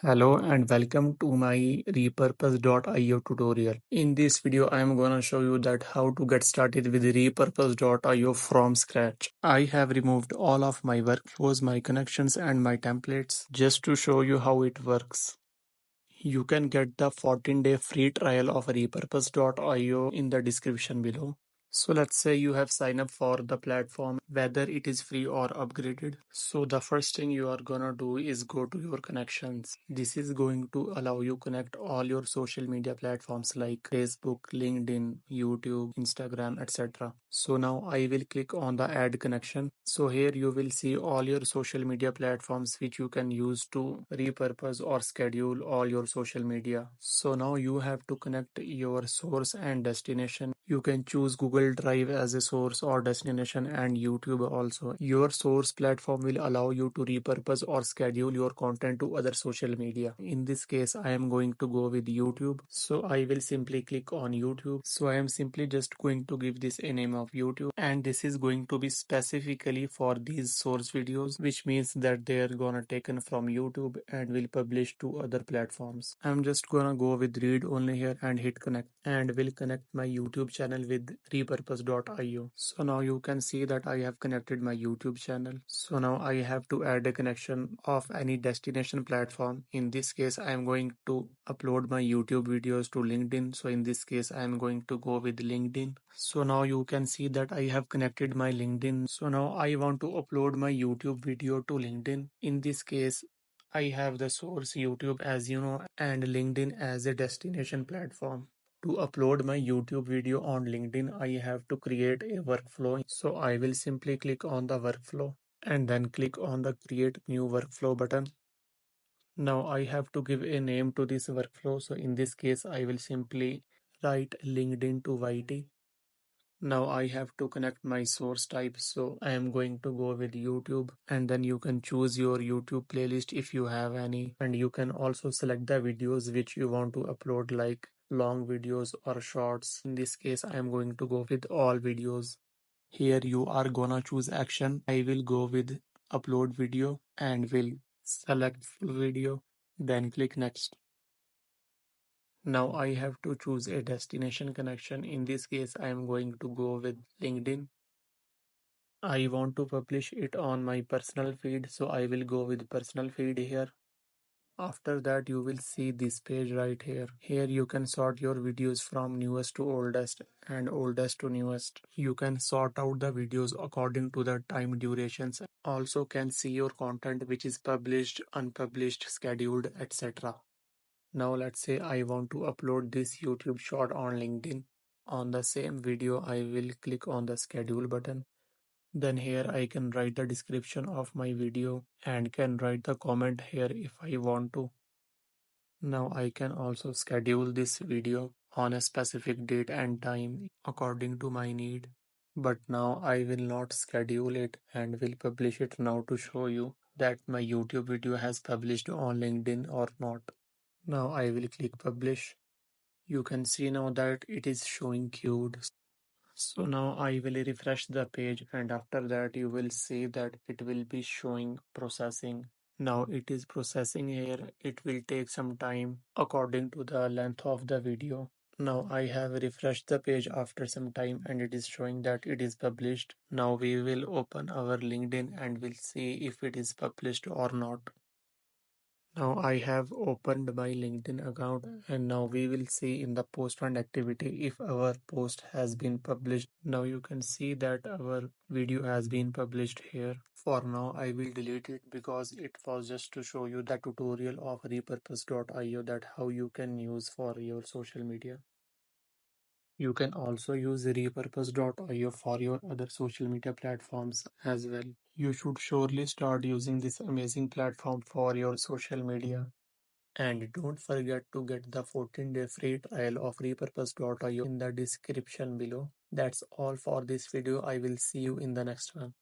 Hello and welcome to my repurpose.io tutorial. In this video, I am gonna show you that how to get started with repurpose.io from scratch. I have removed all of my workflows, my connections and my templates just to show you how it works. You can get the 14-day free trial of repurpose.io in the description below. So let's say you have signed up for the platform, whether it is free or upgraded. So the first thing you are gonna do is go to your connections. This is going to allow you connect all your social media platforms like Facebook, LinkedIn, YouTube, Instagram, etc. So now I will click on the add connection. So here you will see all your social media platforms which you can use to repurpose or schedule all your social media. So now you have to connect your source and destination. You can choose Google Drive as a source or destination and YouTube also. Your source platform will allow you to repurpose or schedule your content to other social media. In this case, I am going to go with YouTube. So I will simply click on YouTube. So I am simply just going to give this a name of YouTube, and this is going to be specifically for these source videos, which means that they are gonna taken from YouTube and will publish to other platforms. I'm just gonna go with read only here and hit connect, and will connect my YouTube channel with repurpose.io. So now you can see that I have connected my YouTube channel. So now I have to add a connection of any destination platform. In this case, I am going to upload my YouTube videos to LinkedIn. So in this case, I am going to go with LinkedIn. So now you can see that I have connected my LinkedIn. So now I want to upload my YouTube video to LinkedIn. In this case, I have the source YouTube as you know and LinkedIn as a destination platform. To upload my YouTube video on LinkedIn, I have to create a workflow. So I will simply click on the workflow and then click on the create new workflow button. Now I have to give a name to this workflow. So in this case, I will simply write LinkedIn to YT. Now I have to connect my source type. So I am going to go with YouTube, and then you can choose your YouTube playlist if you have any. And you can also select the videos which you want to upload, like long videos or shorts. In this case, I am going to go with all videos. Here you are gonna choose action. I will go with upload video and will select full video, then click next. Now I have to choose a destination connection. In this case, I am going to go with LinkedIn. I want to publish it on my personal feed, so I will go with personal feed here. After that, you will see this page right here. Here you can sort your videos from newest to oldest and oldest to newest. You can sort out the videos according to the time durations. Also can see your content which is published, unpublished, scheduled, etc. Now let's say I want to upload this YouTube short on LinkedIn. On the same video, I will click on the schedule button. Then here I can write the description of my video and can write the comment here if I want to. Now I can also schedule this video on a specific date and time according to my need. But now I will not schedule it and will publish it now to show you that my YouTube video has published on LinkedIn or not. Now I will click publish. You can see now that it is showing queued. So now I will refresh the page, and after that you will see that it will be showing processing. Now it is processing here. It will take some time according to the length of the video. Now I have refreshed the page after some time and it is showing that it is published. Now we will open our LinkedIn and we'll see if it is published or not. Now I have opened my LinkedIn account, and now we will see in the post find activity if our post has been published. Now you can see that our video has been published here. For now I will delete it because it was just to show you the tutorial of repurpose.io, that how you can use for your social media. You can also use repurpose.io for your other social media platforms as well. You should surely start using this amazing platform for your social media. And don't forget to get the 14-day free trial of repurpose.io in the description below. That's all for this video. I will see you in the next one.